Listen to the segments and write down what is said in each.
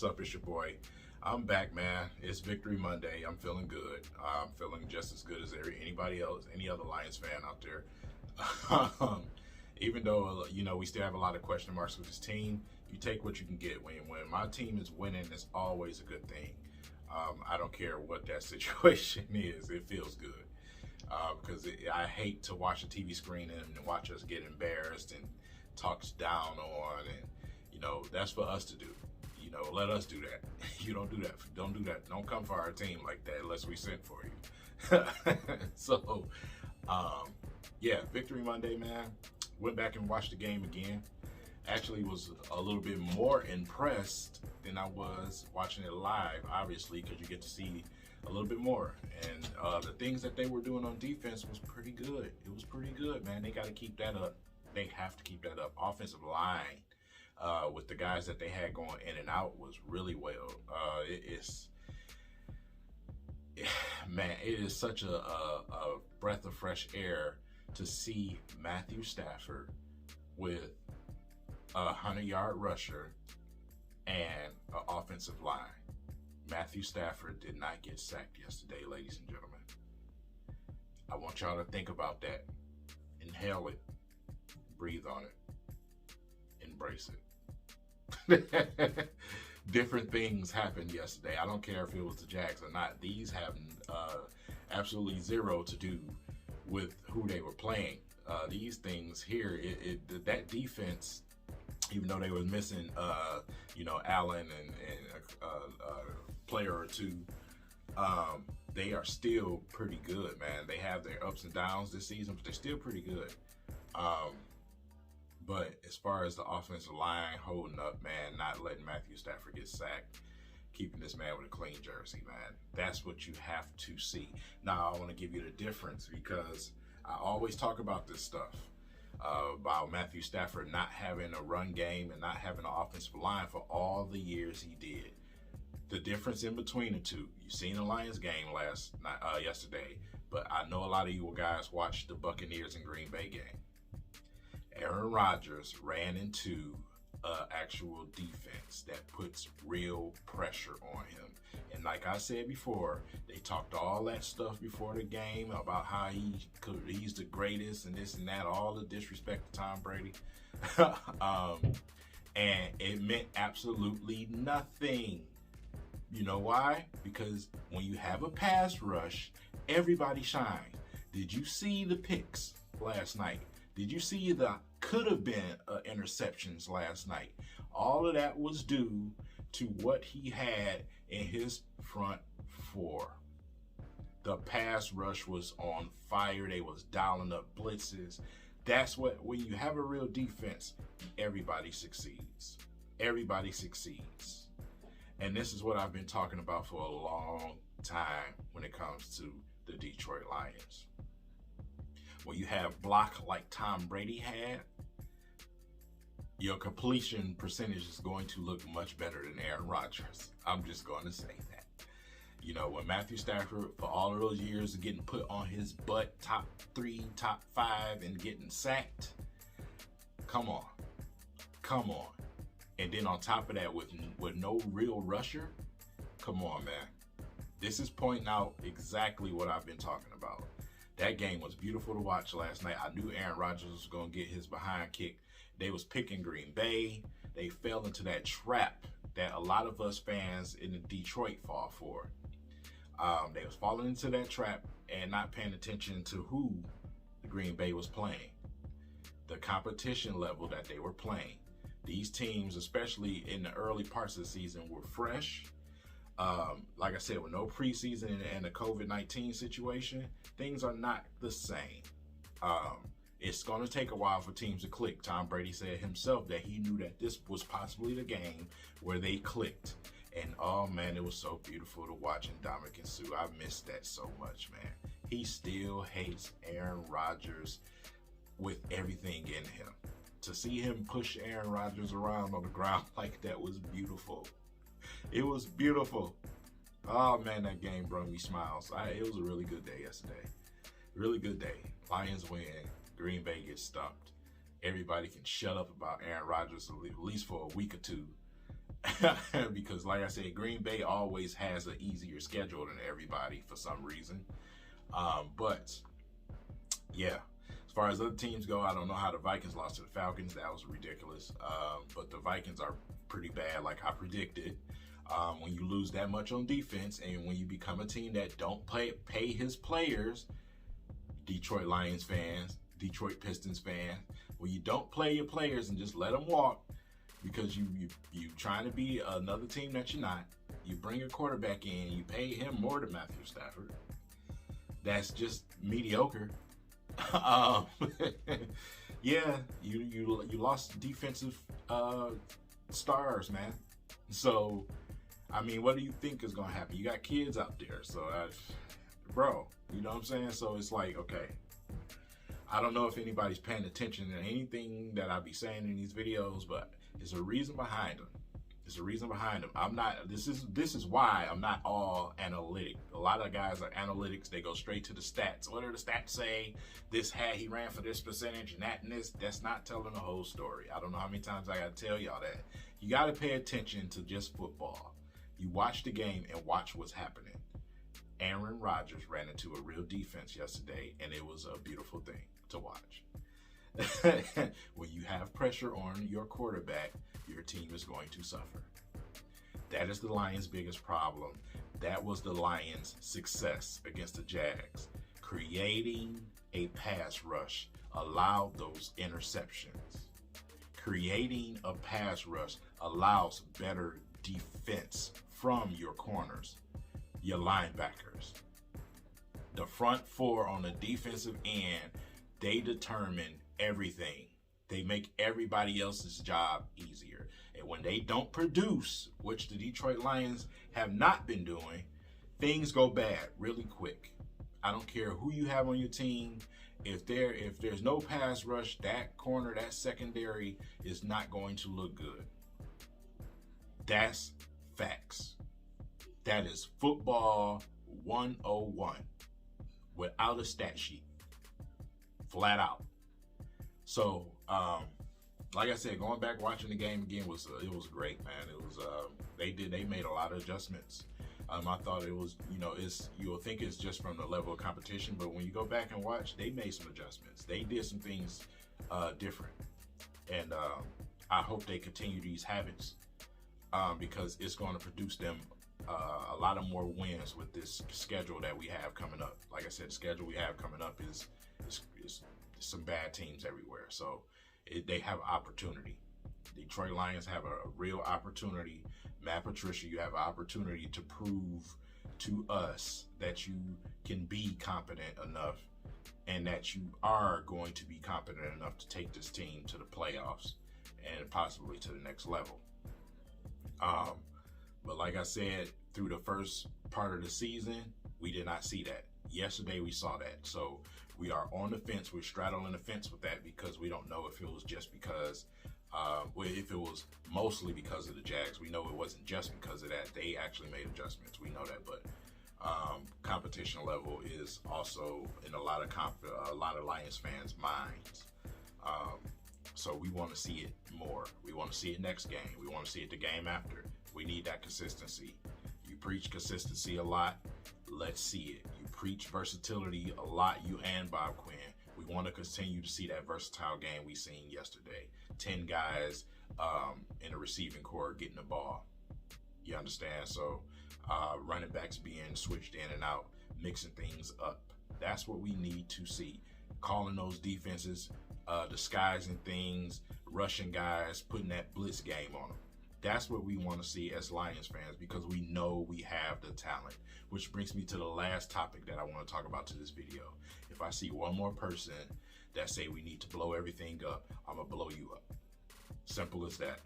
what's up? It's your boy. I'm back, man. It's Victory Monday. I'm feeling good. I'm feeling just as good as anybody else, any other Lions fan out there. Even though, we still have a lot of question marks with this team, you take what you can get. When my team is winning, it's always a good thing. I don't care what that situation is. It feels good. Because I hate to watch a TV screen and watch us get embarrassed and talked down on, and that's for us to do. Let us do that. You don't do that. Don't do that. Don't come for our team like that unless we sent for you. So, Victory Monday, man. Went back and watched the game again. Actually was a little bit more impressed than I was watching it live, obviously, because you get to see a little bit more. And the things that they were doing on defense was pretty good. It was pretty good, man. They got to keep that up. They have to keep that up. Offensive line, with the guys that they had going in and out, was really well. It is such a breath of fresh air to see Matthew Stafford with a 100-yard rusher and an offensive line. Matthew Stafford did not get sacked yesterday, ladies and gentlemen. I want y'all to think about that. Inhale it. Breathe on it. Embrace it. Different things happened yesterday. I don't care if it was the Jags or not. These have absolutely zero to do with who they were playing. These things here, that defense, even though they were missing, Allen and a player or two, they are still pretty good, man. They have their ups and downs this season, but they're still pretty good. But as far as the offensive line holding up, man, not letting Matthew Stafford get sacked, keeping this man with a clean jersey, man, that's what you have to see. Now, I want to give you the difference, because I always talk about this stuff, about Matthew Stafford not having a run game and not having an offensive line for all the years he did. The difference in between the two, you've seen the Lions game yesterday, but I know a lot of you guys watched the Buccaneers and Green Bay game. Aaron Rodgers ran into actual defense that puts real pressure on him. And like I said before, they talked all that stuff before the game about how he's the greatest and this and that, all the disrespect to Tom Brady. And it meant absolutely nothing. You know why? Because when you have a pass rush, everybody shines. Did you see the picks last night? Did you see the could have been interceptions last night? All of that was due to what he had in his front four. The pass rush was on fire. They was dialing up blitzes. That's when you have a real defense, everybody succeeds. Everybody succeeds. And this is what I've been talking about for a long time when it comes to the Detroit Lions. When you have block like Tom Brady had, your completion percentage is going to look much better than Aaron Rodgers. I'm just going to say that. When Matthew Stafford, for all of those years of getting put on his butt, top 3, top 5, and getting sacked, come on. And then on top of that, with no real rusher, come on, man. This is pointing out exactly what I've been talking about. That game was beautiful to watch last night. I knew Aaron Rodgers was going to get his behind kicked. They was picking Green Bay. They fell into that trap that a lot of us fans in Detroit fall for. They was falling into that trap and not paying attention to who the Green Bay was playing. The competition level that they were playing. These teams, especially in the early parts of the season, were fresh. Like I said, with no preseason and the COVID-19 situation, things are not the same. It's going to take a while for teams to click. Tom Brady said himself that he knew that this was possibly the game where they clicked. And oh man, it was so beautiful to watch Ndamukong Suh. I missed that so much, man. He still hates Aaron Rodgers with everything in him. To see him push Aaron Rodgers around on the ground like that was beautiful. It was beautiful. Oh man, that game brought me smiles. It was a really good day yesterday. Really good day. Lions win. Green Bay gets stopped. Everybody can shut up about Aaron Rodgers at least for a week or two. because like I said, Green Bay always has an easier schedule than everybody for some reason. But yeah, as far as other teams go, I don't know how the Vikings lost to the Falcons. That was ridiculous. But the Vikings are pretty bad, like I predicted. When you lose that much on defense, and when you become a team that don't pay his players, Detroit Lions fans, Detroit Pistons fans, when you don't play your players and just let them walk because you trying to be another team that you're not, you bring a quarterback in, you pay him more than Matthew Stafford. That's just mediocre. Yeah, you lost defensive stars, man. So, I mean, what do you think is gonna happen? You got kids out there, so bro, you know what I'm saying? So it's like, okay, I don't know if anybody's paying attention to anything that I be saying in these videos, but there's a reason behind them. There's a reason behind them. I'm not. This is why I'm not all analytic. A lot of guys are analytics. They go straight to the stats. What do the stats say? He ran for this percentage and that and this. That's not telling the whole story. I don't know how many times I gotta tell y'all that. You gotta pay attention to just football. You watch the game and watch what's happening. Aaron Rodgers ran into a real defense yesterday, and it was a beautiful thing to watch. When you have pressure on your quarterback, your team is going to suffer. That is the Lions' biggest problem. That was the Lions' success against the Jags. Creating a pass rush allowed those interceptions. Creating a pass rush allows better defense from your corners, your linebackers. The front four on the defensive end, they determine everything. They make everybody else's job easier. And when they don't produce, which the Detroit Lions have not been doing, things go bad really quick. I don't care who you have on your team. If there's no pass rush, that corner, that secondary is not going to look good. That's facts. That is football 101 without a stat sheet. Flat out. So, like I said, going back watching the game again it was great, man. It was they made a lot of adjustments. I thought it was, you'll think it's just from the level of competition, but when you go back and watch, they made some adjustments. They did some things different, and I hope they continue these habits because it's going to produce them a lot of more wins with this schedule that we have coming up. Like I said, the schedule we have coming up is some bad teams everywhere. So they have an opportunity. Detroit Lions have a real opportunity. Matt Patricia, you have an opportunity to prove to us that you can be competent enough and that you are going to be competent enough to take this team to the playoffs and possibly to the next level. But like I said, through the first part of the season, we did not see that. Yesterday, we saw that. So we are on the fence. We're straddling the fence with that because we don't know if it was just because, if it was mostly because of the Jags. We know it wasn't just because of that. They actually made adjustments. We know that. But competition level is also in a lot of Lions fans' minds. So we want to see it more. We want to see it next game. We want to see it the game after. We need that consistency. You preach consistency a lot. Let's see it. You preach versatility a lot, you and Bob Quinn. We want to continue to see that versatile game we seen yesterday. 10 guys in the receiving core getting the ball. You understand? So running backs being switched in and out, mixing things up. That's what we need to see. Calling those defenses, disguising things, rushing guys, putting that blitz game on them. That's what we want to see as Lions fans because we know we have the talent. Which brings me to the last topic that I want to talk about to this video. If I see one more person that say we need to blow everything up, I'm going to blow you up. Simple as that.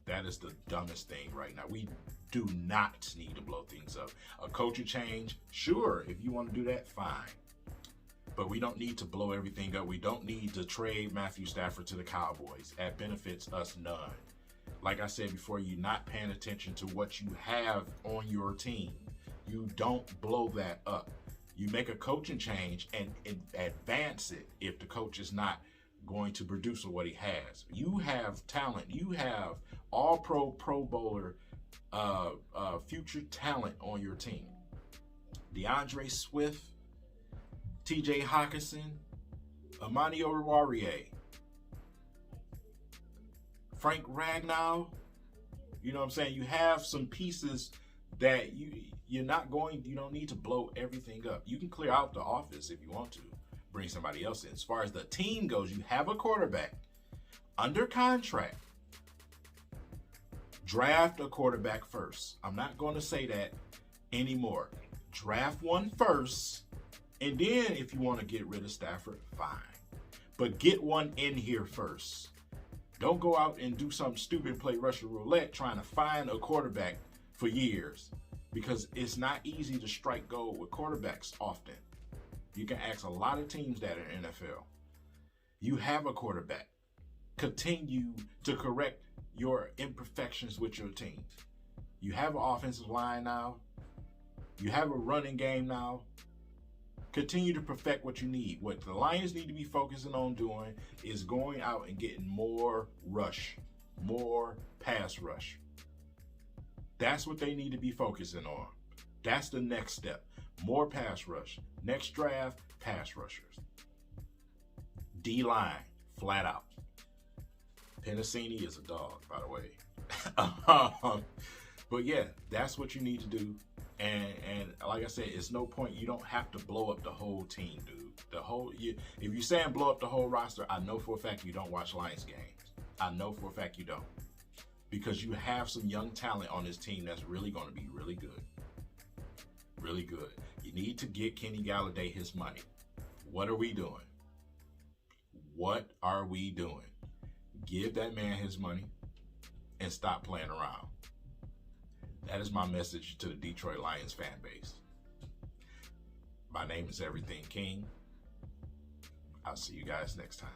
That is the dumbest thing right now. We do not need to blow things up. A coaching change, sure, if you want to do that, fine. But we don't need to blow everything up. We don't need to trade Matthew Stafford to the Cowboys. That benefits us none. Like I said before, you're not paying attention to what you have on your team. You don't blow that up. You make a coaching change and advance it if the coach is not going to produce what he has. You have talent. You have all-pro, Pro Bowler future talent on your team. DeAndre Swift, TJ Hawkinson, Amani Oruwariye, Frank Ragnow. You know what I'm saying? You have some pieces that you don't need to blow everything up. You can clear out the office if you want to, bring somebody else in. As far as the team goes, you have a quarterback under contract. Draft a quarterback first. I'm not going to say that anymore. Draft one first, and then if you want to get rid of Stafford, fine. But get one in here first. Don't go out and do something stupid and play Russian roulette trying to find a quarterback for years, because it's not easy to strike gold with quarterbacks often. You can ask a lot of teams that in NFL. You have a quarterback. Continue to correct your imperfections with your team. You have an offensive line now. You have a running game now. Continue to perfect what you need. What the Lions need to be focusing on doing is going out and getting more rush, more pass rush. That's what they need to be focusing on. That's the next step. More pass rush. Next draft, pass rushers. D-line, flat out. Penasini is a dog, by the way. But yeah, that's what you need to do. And like I said, it's no point. You don't have to blow up the whole team, dude. If you're saying blow up the whole roster, I know for a fact you don't watch Lions games. I know for a fact you don't. Because you have some young talent on this team that's really going to be really good. Really good. You need to get Kenny Galladay his money. What are we doing? What are we doing? Give that man his money and stop playing around. That is my message to the Detroit Lions fan base. My name is Everything King. I'll see you guys next time.